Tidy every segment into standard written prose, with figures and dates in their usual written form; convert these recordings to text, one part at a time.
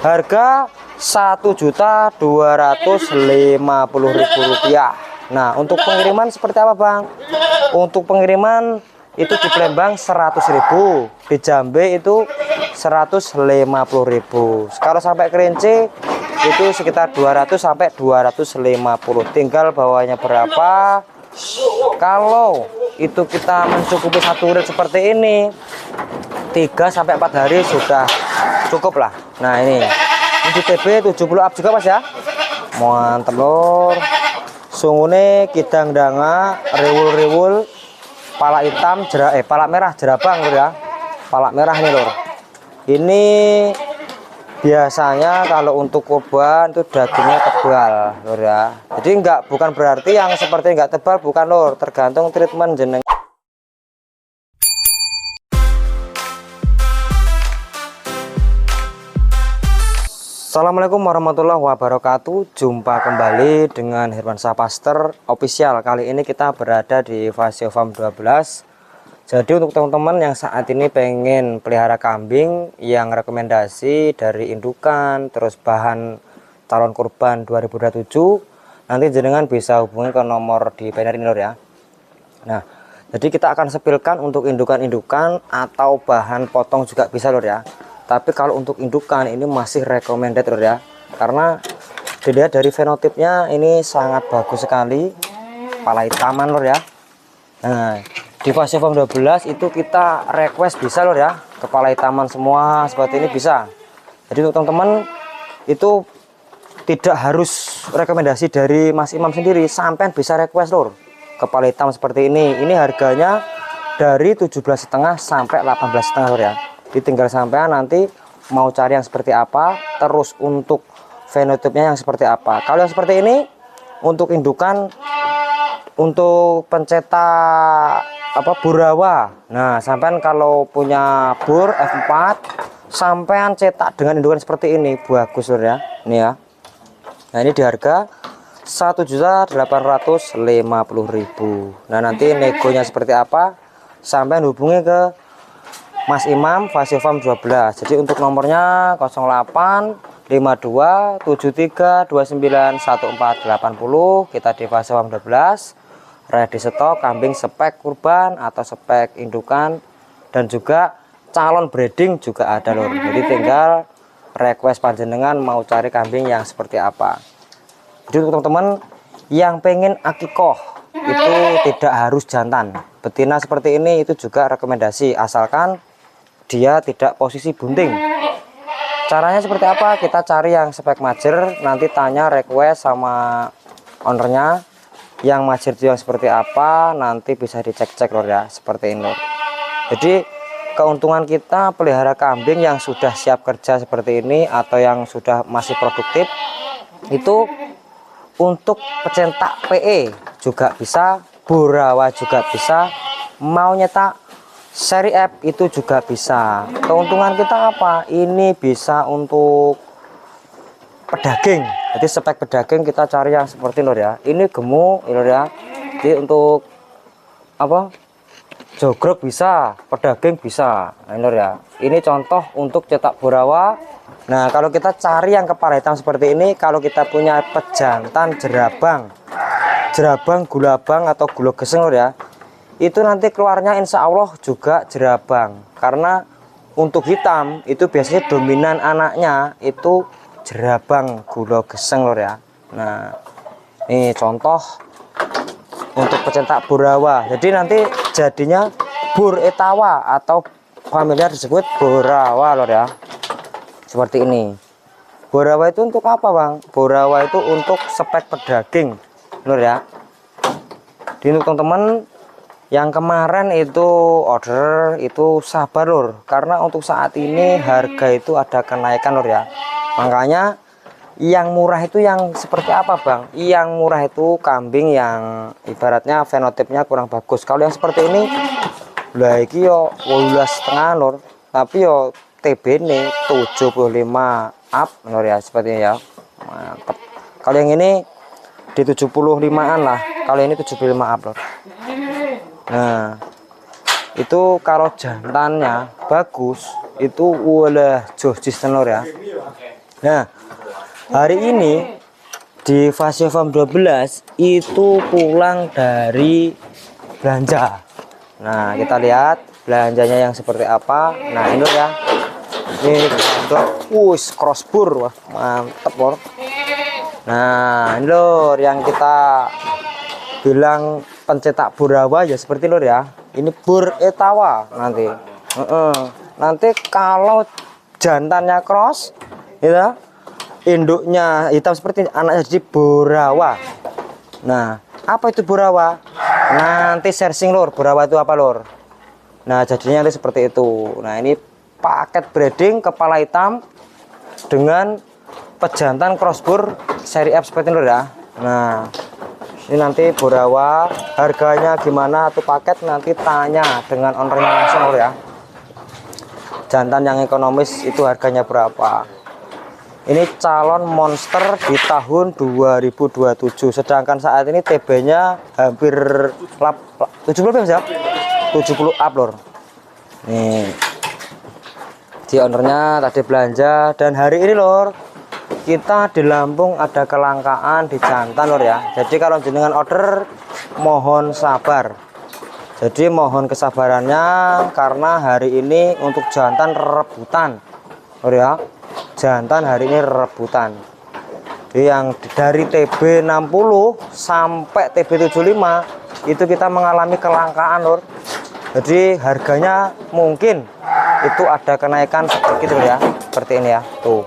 harga Rp1.250.000. Nah, untuk pengiriman seperti apa, Bang? Untuk pengiriman itu di Palembang 100.000, di Jambe itu 150.000. Kalau sampai Kerinci itu sekitar 200 sampai 250. Tinggal bawahnya berapa. Kalau itu kita mencukupi satu rit seperti ini 3 sampai 4 hari sudah cukup lah. Nah, ini TB 70 up juga, Mas ya. Mantap, Lur. Sungune kidang danga, riwul-riwul, pala hitam, pala merah jerabang, Lur ya. Pala merah nih, Lur. Ini biasanya kalau untuk kurban itu dagingnya tebal, Lur ya. Jadi bukan berarti yang seperti nggak tebal, bukan, Lur. Tergantung treatment jeneng. Assalamualaikum warahmatullahi wabarakatuh. Jumpa kembali dengan Hermansyah Pastor Official. Kali ini kita berada di Vasio Farm 12. Jadi untuk teman-teman yang saat ini pengen pelihara kambing yang rekomendasi dari indukan terus bahan calon kurban 2027, nanti jenengan bisa hubungi ke nomor di banner ini, Lur ya. Nah, jadi kita akan sepilkan untuk indukan-indukan atau bahan potong juga bisa, Lur ya. Tapi kalau untuk indukan ini masih recommended, Lur ya, karena dilihat dari fenotipnya ini sangat bagus sekali, pala hitaman, Lur ya. Nah, di Vasio Farm 12 itu kita request bisa, Lur ya, kepala hitaman semua seperti ini bisa. Jadi untuk teman-teman itu tidak harus rekomendasi dari Mas Imam sendiri, sampai bisa request, Lur, kepala hitam seperti ini. Ini harganya dari 17,5 sampai 18,5, Lur ya. Tinggal sampean nanti mau cari yang seperti apa, terus untuk fenotipnya yang seperti apa. Kalau yang seperti ini untuk indukan, untuk pencetak burawa. Nah, sampean kalau punya bur F4, sampean cetak dengan indukan seperti ini bagus, Lur ya. Ini ya. Nah, ini di harga Rp1.850.000. Nah, nanti negonya seperti apa, sampean hubungi ke Mas Imam Vasio Farm 12. Jadi untuk nomornya 085273291480. Kita di Vasio Farm 12. Ready stok kambing spek kurban atau spek indukan, dan juga calon breeding juga ada, Lur. Jadi tinggal request panjenengan mau cari kambing yang seperti apa. Jadi untuk teman-teman yang pengen akikoh itu tidak harus jantan, betina seperti ini itu juga rekomendasi, asalkan dia tidak posisi bunting. Caranya seperti apa? Kita cari yang spek majer, nanti tanya request sama ownernya yang majer itu yang seperti apa, nanti bisa dicek-cek, Lur ya, seperti ini, Lur. Jadi keuntungan kita pelihara kambing yang sudah siap kerja seperti ini atau yang sudah masih produktif itu untuk pecentak PE juga bisa, burawa juga bisa, mau nyetak seri F itu juga bisa. Keuntungan kita apa? Ini bisa untuk pedaging. Jadi spek pedaging kita cari yang seperti, Lur ya. Ini gemuk, Lur ya. Jadi untuk jogrok bisa, pedaging bisa. Nah, Lur ya. Ini contoh untuk cetak burawa. Nah, kalau kita cari yang kepala hitam seperti ini, kalau kita punya pejantan jerabang, gulabang atau gula geseng, Lur ya, itu nanti keluarnya insya Allah juga jerabang. Karena untuk hitam itu biasanya dominan anaknya itu jerabang gula geseng, Lur ya. Nah, ini contoh untuk pecentak burawa. Jadi nanti jadinya bur etawa atau familiar disebut burawa, Lur ya. Seperti ini. Burawa itu untuk apa, Bang? Burawa itu untuk spek pedaging, Lur ya. Di untuk teman-teman yang kemarin itu order itu sabar, Lur, karena untuk saat ini harga itu ada kenaikan, Lur ya. Makanya yang murah itu yang seperti apa, Bang? Yang murah itu kambing yang ibaratnya fenotipnya kurang bagus. Kalau yang seperti ini lah iki yo 12,5, Lur, tapi yo TB ini 75 up, Lur ya, seperti ini ya. Mantap. Kalau yang ini di 75-an lah, kalau ini 75 up, Lur. Nah, itu kalau jantannya bagus itu ulah jojis, Lur ya. Nah, hari ini di Vario Farm 12 itu pulang dari belanja. Nah, kita lihat belanjanya yang seperti apa. Nah, ini ya. Ini crossbur, wah, mantep lor. Nah, ini lor yang kita bilang pencetak burawa ya seperti lor ya. Ini bur etawa nanti. Nanti kalau jantannya cross, ya, induknya hitam seperti ini, anaknya jadi burawa. Nah, apa itu burawa? Nanti searching lor, burawa itu apa lor? Nah, jadinya nanti seperti itu. Nah, ini paket breeding kepala hitam dengan pejantan crossbur seri F seperti itu ya. Nah, ini nanti burawa, harganya gimana tuh paket, nanti tanya dengan ownernya langsung ya. Jantan yang ekonomis itu harganya berapa? Ini calon monster di tahun 2027, sedangkan saat ini TB-nya hampir 70 ya, 70 up lor. Nih, di ownernya tadi belanja, dan hari ini lor kita di Lampung ada kelangkaan di jantan lor ya. Jadi kalau jenengan order mohon sabar. Jadi mohon kesabarannya karena hari ini untuk jantan rebutan lor ya. Jantan hari ini rebutan. Jadi yang dari TB 60 sampai TB 75 itu kita mengalami kelangkaan lor. Jadi harganya mungkin itu ada kenaikan sedikit lor ya. Seperti ini ya. Tuh.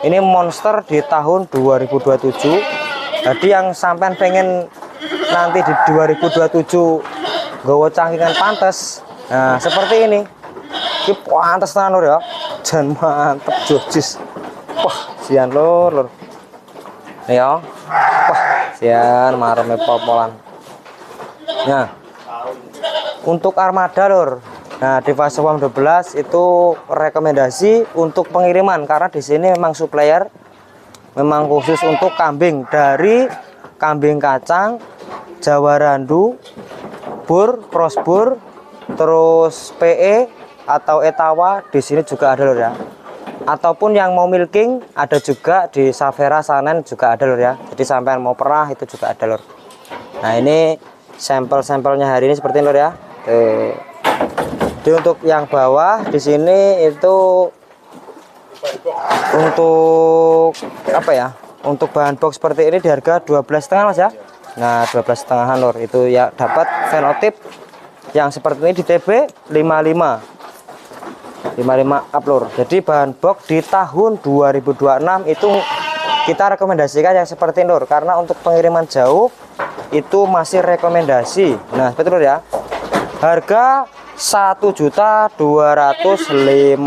Ini monster di tahun 2027. Jadi yang sampean pengen nanti di 2027 gowo cangkingan pantes. Nah, seperti ini. Ini pantes tenan lor ya. Jan mantep jojis. Wah, sian lor. Nih ya. Wah, sian mareme popolan. Nah, untuk armada lor. Nah, di Vario Farm 12 itu rekomendasi untuk pengiriman karena di sini memang supplier memang khusus untuk kambing, dari kambing kacang, Jawa Randu, bur, crossbur, terus PE atau etawa di sini juga ada lor ya. Ataupun yang mau milking ada juga di Savera Sanen juga ada lor ya. Jadi sampai mau perah itu juga ada lor. Nah, ini sampel-sampelnya hari ini seperti ini lor ya. Jadi untuk yang bawah di sini itu untuk apa ya? Untuk bahan box seperti ini di harga 12,5 Mas ya. Nah, 12,5-an lor itu ya, dapat fenotip yang seperti ini di TB 55 up lor. Jadi bahan box di tahun 2026 itu kita rekomendasikan yang seperti ini lor, karena untuk pengiriman jauh itu masih rekomendasi. Nah, seperti lor ya. Harga Rp1.250.000.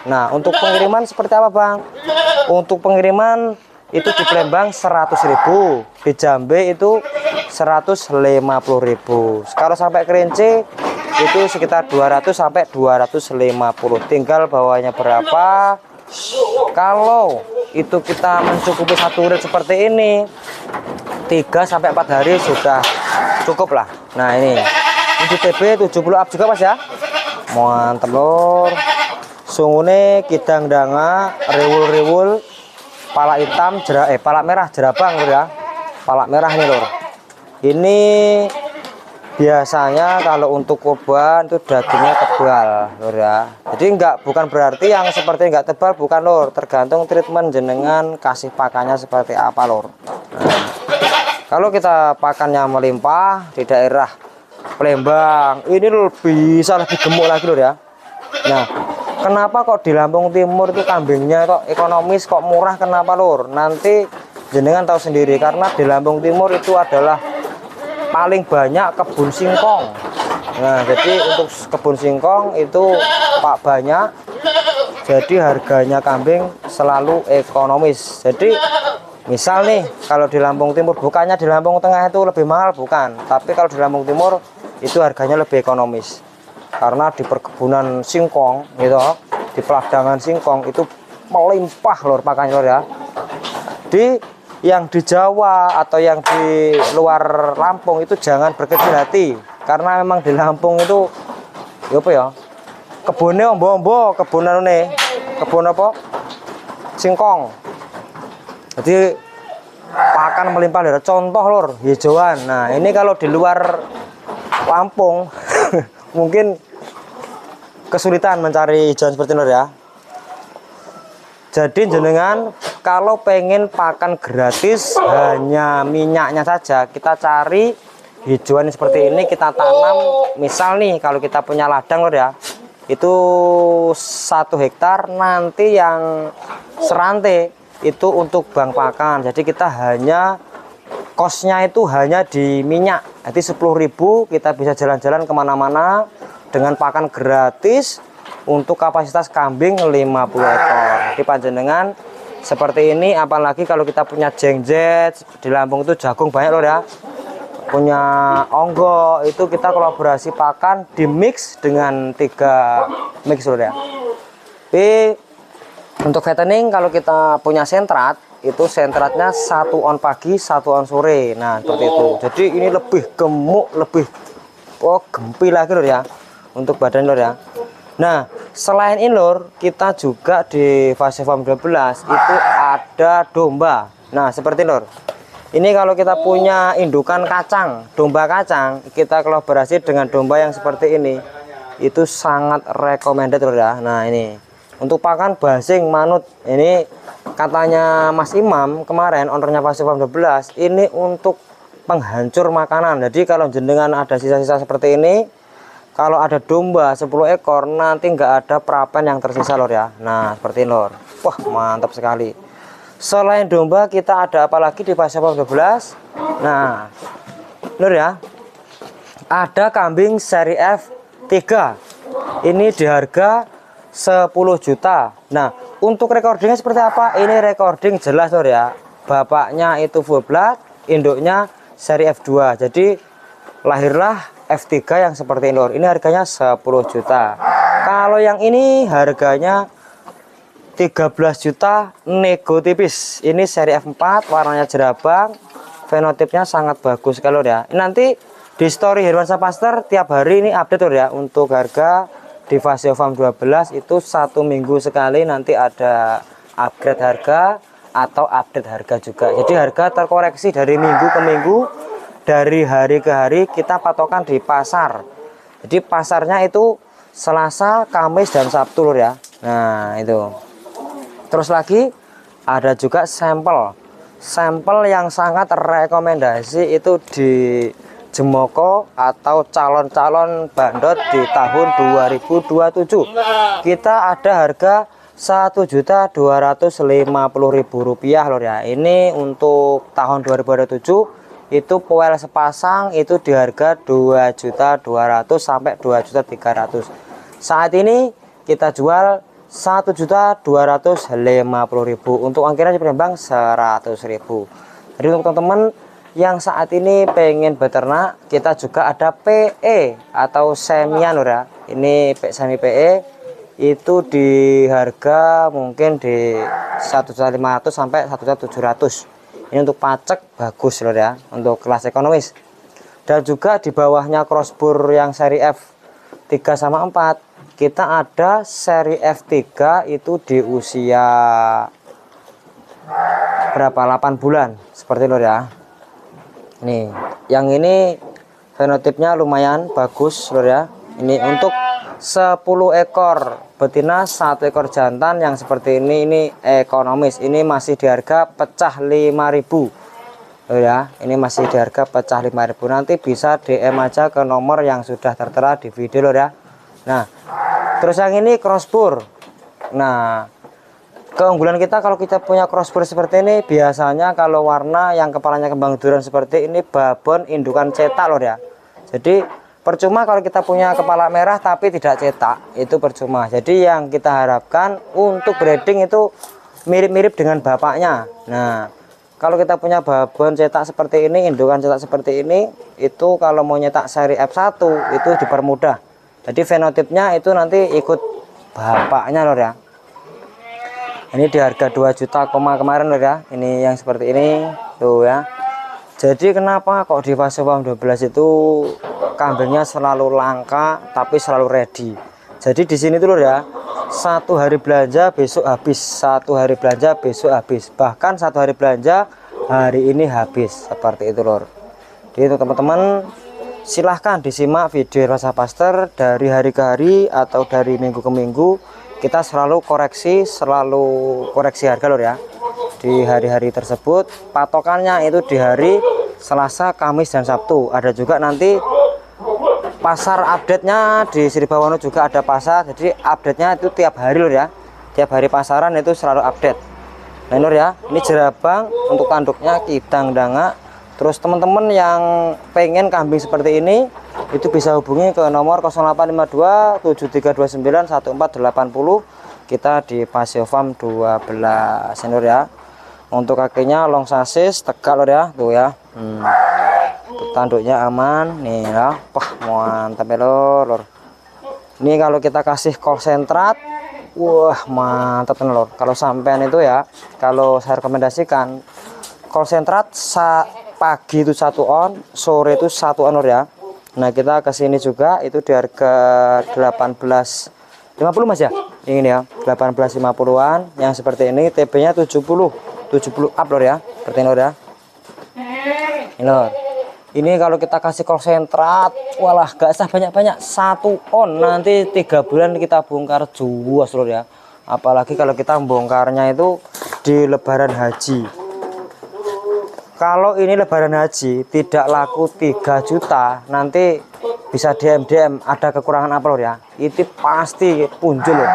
Nah, untuk pengiriman seperti apa bang? Untuk pengiriman itu di Palembang 100.000, di Jambe itu 150.000. Kalau sampai Kerinci itu sekitar 200 sampai 250. Tinggal bawahnya berapa. Kalau itu kita mencukupi satu rit seperti ini 3 sampai 4 hari sudah cukup lah. Nah, ini di TB 70 up juga Mas ya. Mantap lor. Sungune kidang danga, riwul-riwul, pala hitam, pala merah jerabang lor ya. Pala merah nih lor. Ini biasanya kalau untuk kurban itu dagingnya tebal lor ya. Jadi bukan berarti yang seperti enggak tebal, bukan lor. Tergantung treatment jenengan kasih pakannya seperti apa lor. Nah, kalau kita pakannya melimpah di daerah Palembang ini bisa lebih gemuk lagi lor ya. Nah, kenapa kok di Lampung Timur itu kambingnya kok ekonomis, kok murah, kenapa lor? Nanti jenengan tahu sendiri, karena di Lampung Timur itu adalah paling banyak kebun singkong. Nah, jadi untuk kebun singkong itu pak banyak, jadi harganya kambing selalu ekonomis. Jadi misal nih, kalau di Lampung Timur, bukannya di Lampung Tengah itu lebih mahal, bukan, tapi kalau di Lampung Timur itu harganya lebih ekonomis karena di perkebunan singkong gitu, di peladangan singkong itu melimpah lor pakannya lor ya. Yang di Jawa atau yang di luar Lampung itu jangan berkecil hati, karena memang di Lampung itu ya apa ya, kebunnya ombo-ombo, kebun apa, singkong. Jadi pakan melimpah lur. Contoh lur, hijauan. Nah, ini kalau di luar Lampung mungkin kesulitan mencari hijauan seperti ini lur ya. Jadi jenengan kalau pengen pakan gratis hanya minyaknya saja, kita cari hijauan seperti ini, kita tanam. Misal nih kalau kita punya ladang lur ya, itu 1 hektar, nanti yang serantai itu untuk bank pakan. Jadi kita hanya kosnya itu hanya di minyak. Jadi 10.000 kita bisa jalan-jalan kemana-mana dengan pakan gratis untuk kapasitas kambing 50 ekor. Jadi panjenengan seperti ini, apalagi kalau kita punya jengjet di Lampung itu jagung banyak loh ya, punya onggo, itu kita kolaborasi pakan di mix dengan 3 mix loh ya. Tapi untuk fattening kalau kita punya sentrat, itu sentratnya 1 on pagi 1 on sore. Nah seperti itu, jadi ini lebih gemuk, lebih gempi lagi loh ya untuk badan lor ya. Nah selain ini lor, kita juga di Fase Farm 12 itu ada domba. Nah seperti lor, ini kalau kita punya indukan kacang, domba kacang, kita kolaborasi dengan domba yang seperti ini, itu sangat recommended lor ya. Nah ini untuk pakan basing manut, ini katanya Mas Imam kemarin, ownernya Fase Farm 12, ini untuk penghancur makanan. Jadi kalau jenengan ada sisa-sisa seperti ini, kalau ada domba 10 ekor, nanti nggak ada perapen yang tersisa lor ya. Nah seperti ini lor, wah mantap sekali. Selain domba, kita ada apa lagi di Fase Farm 12? Nah lor ya, ada kambing seri F3, ini di harga 10 juta. Nah untuk recordingnya seperti apa? Ini recording jelas lor ya, bapaknya itu full blood, induknya seri F2. Jadi lahirlah F3 yang seperti ini lor. Ini harganya 10 juta. Kalau yang ini harganya 13 juta nego tipis. Ini seri F4, warnanya jerabang, fenotipnya sangat bagus kalau ya. Nanti di story Herwansyah Pasteur tiap hari ini update lor ya untuk harga di Fase Farm 12. Itu 1 minggu sekali nanti ada upgrade harga atau update harga juga. Jadi harga terkoreksi dari minggu ke minggu, dari hari ke hari, kita patokan di pasar. Jadi pasarnya itu Selasa, Kamis, dan Sabtu lur ya. Nah itu. Terus lagi ada juga sampel yang sangat rekomendasi itu di Jemoko atau calon-calon bandot di tahun 2027. Kita ada harga Rp1.250.000 lor ya. Ini untuk tahun 2027 itu poel sepasang itu di harga 2.200.000 sampai 2.300.000. Saat ini kita jual 1.250.000. Untuk ongkirnya di Palembang 100.000. Jadi untuk teman-teman yang saat ini pengen beternak, kita juga ada PE atau semian lor ya. Ini semi PE itu di harga mungkin di 1.500.000 sampai 1.700.000. Ini untuk pacek bagus lor ya, untuk kelas ekonomis. Dan juga di bawahnya crossbur yang seri F3 sama 4, kita ada seri F3 itu di usia berapa, 8 bulan seperti lor ya. Nih, yang ini fenotipnya lumayan bagus lor ya. Ini untuk 10 ekor betina, 1 ekor jantan yang seperti ini ekonomis. Ini masih di harga pecah 5.000 lor ya. Ini masih di harga pecah 5.000. Nanti bisa DM aja ke nomor yang sudah tertera di video lor ya. Nah, terus yang ini crossbur. Nah, keunggulan kita kalau kita punya crossbur seperti ini, biasanya kalau warna yang kepalanya kembang durian seperti ini, babon indukan cetak lor ya. Jadi percuma kalau kita punya kepala merah tapi tidak cetak, itu percuma. Jadi yang kita harapkan untuk breeding itu mirip-mirip dengan bapaknya. Nah kalau kita punya babon cetak seperti ini, indukan cetak seperti ini, itu kalau mau nyetak seri F1 itu dipermudah. Jadi fenotipnya itu nanti ikut bapaknya lor ya. Ini di harga 2 juta kemarin lor ya. Ini yang seperti ini tuh ya. Jadi kenapa kok di Fase Farm 12 itu kambingnya selalu langka tapi selalu ready. Jadi di sini tuh lor ya, satu hari belanja besok habis, satu hari belanja besok habis, bahkan satu hari belanja hari ini habis, seperti itu lor. Jadi teman-teman silahkan disimak video Irfan Syahpaster dari hari ke hari atau dari minggu ke minggu. Kita selalu koreksi harga lor ya di hari-hari tersebut. Patokannya itu di hari Selasa, Kamis, dan Sabtu. Ada juga nanti pasar update-nya di Sribawono juga ada pasar, jadi update-nya itu tiap hari lor ya, tiap hari pasaran itu selalu update. Nah lor ya, ini jerabang untuk tanduknya kidang danga. Terus teman-teman yang pengen kambing seperti ini itu bisa hubungi ke nomor 0852 7329 1480. Kita di Pasio Farm 12 lor ya. Untuk kakinya long sasis tegak lor ya, tuh ya. Tanduknya aman nih ya, mantap ya lor. Ini kalau kita kasih konsentrat, wah mantap lor. Kalau sampean itu ya, kalau saya rekomendasikan konsentrat pagi itu 1 on, sore itu 1 on lor ya. Nah kita kesini juga itu di harga 18.50 mas ya, ini ya 18.50an yang seperti ini. TB nya 70 up lor ya, seperti ini lor ya. Ini lor, ini kalau kita kasih konsentrat, walah gak usah banyak-banyak, 1 on nanti 3 bulan kita bongkar juas lor ya. Apalagi kalau kita bongkarnya itu di lebaran haji. Kalau ini lebaran haji tidak laku 3 juta, nanti bisa DM ada kekurangan apa lor ya, itu pasti muncul lor.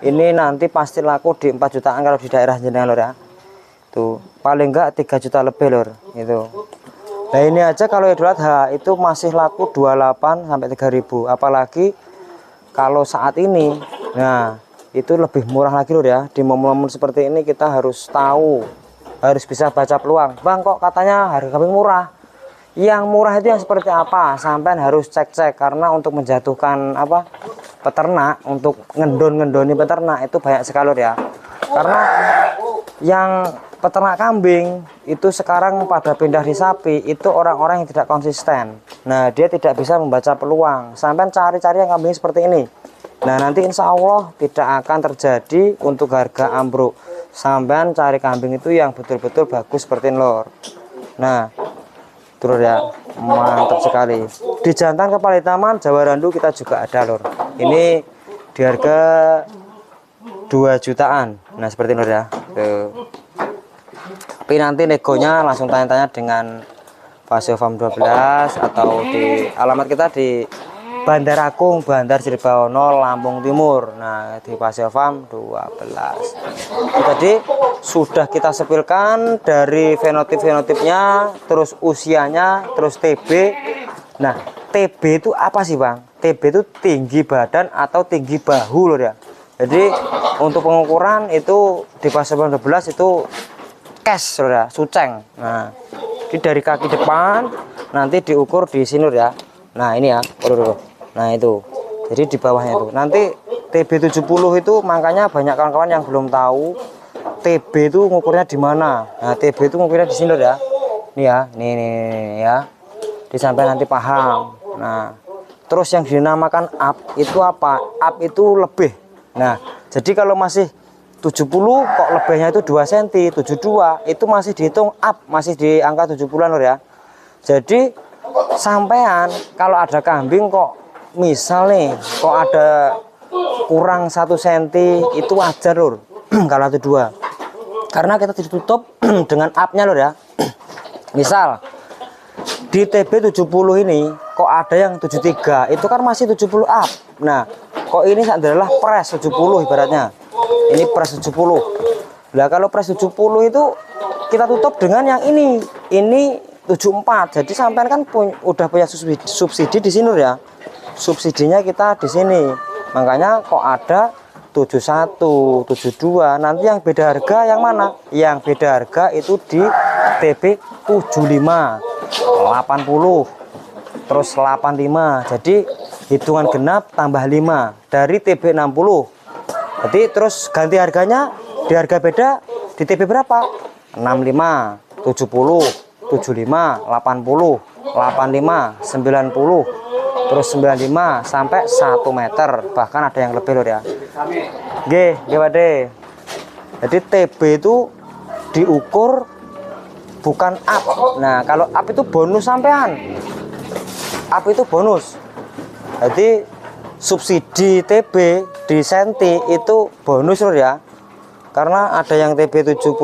Ini nanti pasti laku di 4 jutaan kalau di daerah jenengan lor ya. Tuh paling enggak 3 juta lebih lor itu. Nah ini aja kalau Idul Adha itu masih laku 28 sampai 3.000, apalagi kalau saat ini. Nah itu lebih murah lagi lor ya. Di momen-momen seperti ini kita harus tahu, harus bisa baca peluang. Bang kok katanya harga kambing murah, yang murah itu yang seperti apa, sampai harus cek-cek. Karena untuk menjatuhkan apa peternak, untuk ngendoni peternak itu banyak sekali lor ya. Karena yang peternak kambing itu sekarang pada pindah di sapi, itu orang-orang yang tidak konsisten. Nah dia tidak bisa membaca peluang, sampai cari-cari yang kambing seperti ini. Nah nanti insya Allah tidak akan terjadi untuk harga ambruk. Sampai cari kambing itu yang betul-betul bagus seperti ini lor. Nah terus ya, mantap sekali. Di jantan kepala hitaman Jawa Randu kita juga ada lor. Ini di harga 2 jutaan. Nah seperti ini lor ya. Tuh. Tapi nanti negonya langsung tanya-tanya dengan Pasio Farm 12 atau di alamat kita di Bandar Akung, Bandar Sribawono, Lampung Timur. Nah di Pasio Farm 12 tadi sudah kita sepilkan dari fenotipnya, terus usianya, terus TB. Nah TB itu apa sih bang? TB itu tinggi badan atau tinggi bahu lor ya. Jadi untuk pengukuran itu di Pasio Farm 12 itu cash lor ya, suceng. Nah ini dari kaki depan nanti diukur di sini lor ya. Nah ini ya, nah itu jadi di bawahnya itu nanti TB 70 itu. Makanya banyak kawan-kawan yang belum tahu TB itu ngukurnya di mana. Nah TB itu ngukurnya di sini lor ya. Ini ya, nih ya, disampai nanti paham. Nah terus yang dinamakan up itu apa? Up itu lebih. Nah jadi kalau masih 70 kok lebihnya itu 2 cm, 72 itu masih dihitung up, masih di angka 70-an lor ya. Jadi sampean kalau ada kambing kok misal nih kok ada kurang 1 cm itu wajar lor. Kalau itu 2, karena kita ditutup dengan up-nya lor ya. Misal di TB 70 ini kok ada yang 73, itu kan masih 70 up. Nah kok ini adalah press 70 ibaratnya. Ini press 70. Nah kalau press 70 itu kita tutup dengan yang ini 74. Jadi sampean kan udah punya subsidi di sini ya. Subsidinya kita di sini. Makanya kok ada 71, 72. Nanti yang beda harga yang mana? Yang beda harga itu di TB 75, 80, terus 85. Jadi hitungan genap tambah 5 dari TB 60. Jadi terus ganti harganya di harga beda di TB berapa? 65, 70, 75, 80, 85, 90, terus 95 sampai 1 meter, bahkan ada yang lebih lor ya. Nggih, Pak De. Jadi TB itu diukur bukan up. Nah, kalau up itu bonus sampean. Up itu bonus. Jadi subsidi TB di senti itu bonus lur ya. Karena ada yang TB 71,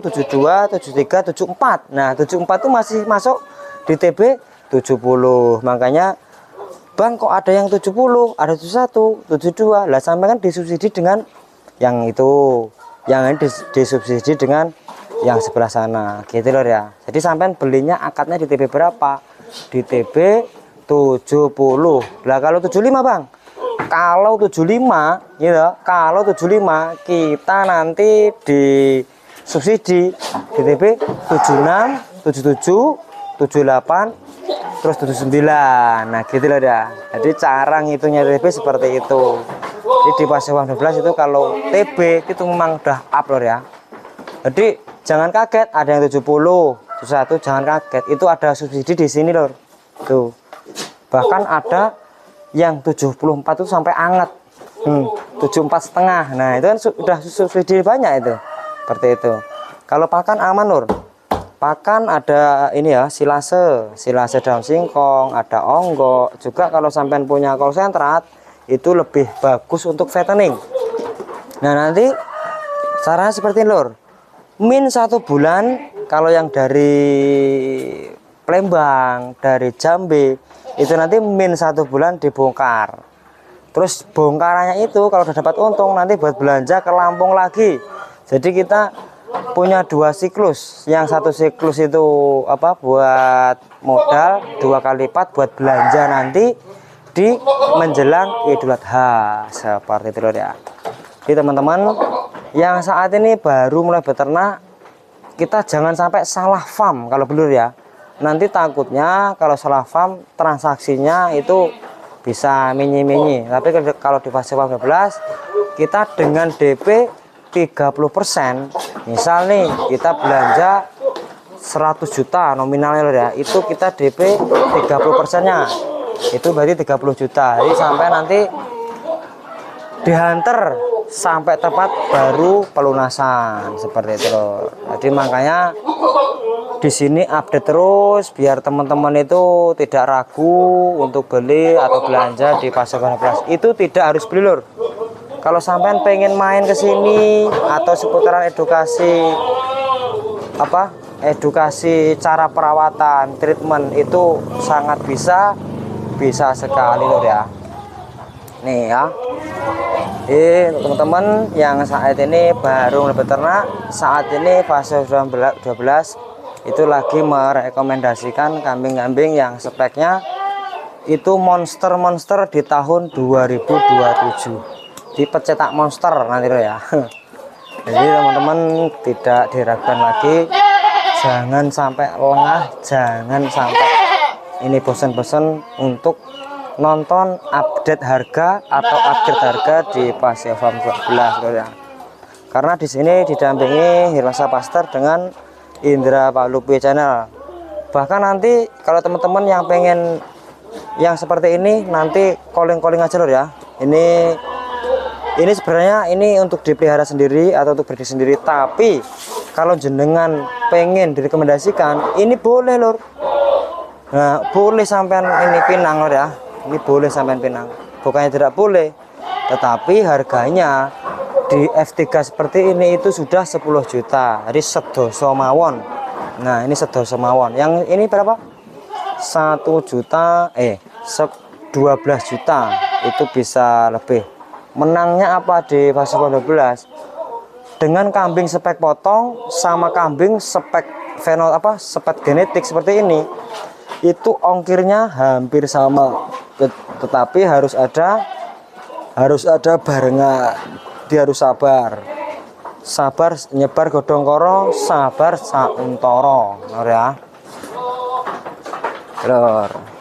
72, 73, 74. Nah, 74 itu masih masuk di TB 70. Makanya Bang kok ada yang 70, ada 71, 72. Lah sampai kan disubsidi dengan yang itu. Yang ini disubsidi dengan yang sebelah sana. Gitu lor ya. Jadi sampai belinya akadnya di TB berapa? Di TB 70. Lah kalau 75 Bang. Kalau 75 gitu, kalau 75 kita nanti di subsidi di TB 76, 77, 78 terus 79. Nah gitu loh ya. Jadi cara ngitungnya TB seperti itu. Jadi di fase 12 itu kalau TB itu memang udah up loh ya. Jadi jangan kaget ada yang 70, 71 jangan kaget. Itu ada subsidi di sini loh. Tuh. Bahkan ada yang 74 itu sampai anget. 74,5. Nah, itu kan sudah subsidi banyak itu. Seperti itu. Kalau pakan aman lur. Pakan ada ini ya, silase daun singkong, ada onggok. Juga kalau sampean punya konsentrat itu lebih bagus untuk fattening. Nah, nanti caranya seperti ini lur. Min 1 bulan kalau yang dari Palembang, dari Jambi itu nanti min 1 bulan dibongkar. Terus bongkarannya itu kalau udah dapat untung nanti buat belanja ke Lampung lagi. Jadi kita punya 2 siklus. Yang 1 siklus itu apa buat modal, 2 kali lipat buat belanja nanti di menjelang Idul Adha. Seperti itu ya. Jadi teman-teman yang saat ini baru mulai beternak, kita jangan sampai salah farm kalau belur ya. Nanti takutnya kalau salah farm transaksinya itu bisa mini-mini. Tapi kalau di fase 12 kita dengan DP 30%. Misal nih kita belanja 100 juta nominalnya ya, itu kita DP 30%-nya. Itu berarti 30 juta. Jadi sampai nanti dihantar sampai tepat baru pelunasan seperti itu loh. Jadi makanya di sini update terus biar teman-teman itu tidak ragu untuk beli atau belanja di fase 12. Itu tidak harus beli lur. Kalau sampean pengen main ke sini atau seputaran edukasi apa? Edukasi cara perawatan, treatment itu sangat bisa sekali lur ya. Nih ya. Teman-teman yang saat ini baru beternak, saat ini fase 12 itu lagi merekomendasikan kambing-kambing yang speknya itu monster di tahun 2027. Dipecetak monster nanti loh ya. Jadi teman-teman tidak diragukan lagi, jangan sampai lengah, jangan sampai ini bosan-bosan untuk nonton update harga atau update harga di fase farm 12 ya. Karena di sini didampingi Hirwansa Pasteur dengan Indra Pak Lupi channel. Bahkan nanti kalau teman-teman yang pengen yang seperti ini nanti calling aja lor ya. Ini sebenarnya ini untuk dipelihara sendiri atau untuk berdiri sendiri. Tapi kalau jenengan pengen direkomendasikan ini boleh lor. Nah boleh sampean ini pinang lor ya. Ini boleh sampean pinang, bukannya tidak boleh, tetapi harganya di F3 seperti ini itu sudah 10 juta. Jadi sedoso mawon. Nah ini sedoso mawon. Yang ini berapa? 1 juta 12 juta itu bisa lebih. Menangnya apa di fase 12? Dengan kambing spek potong sama kambing spek spek genetik seperti ini, itu ongkirnya hampir sama. Tetapi harus ada barengan. Dia harus sabar nyebar godong koro, sabar sauntoro lor ya lor.